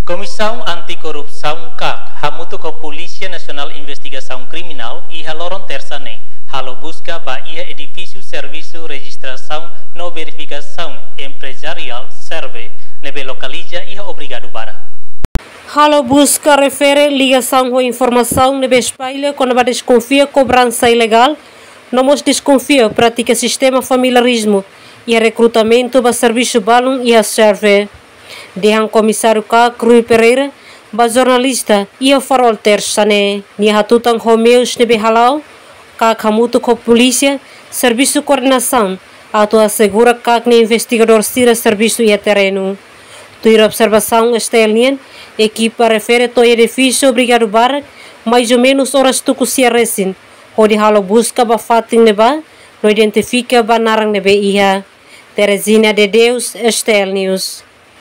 Comissão Anticorrupção CAC, hamutu com Polícia Nacional Investigação Criminal e haloron terçane, halo busca ba ia edifício serviço registração no verificação empresarial serve, nebe localiza ia obrigado para. Halo busca refere ligação com informação nebe espalha quando ba desconfia cobrança ilegal, nomos desconfia pratica sistema familiarismo e recrutamento ba serviço balão e a serve. Dehan Comissário K. Rui Pereira, ba jornalista e a farol terçane, ni hatutang homeus nebe halau, K. hamutu com polícia, serviço coordenação, auto assegura K. ne investigador tira serviço e a terreno. Tuir observação estelnien, equipa refere to edifício obrigado barak, mais ou menos horas tuku sia resin, onde halo busca ba fating neba, no identifica ba narang nebe iha. Teresina de Deus, Estel News.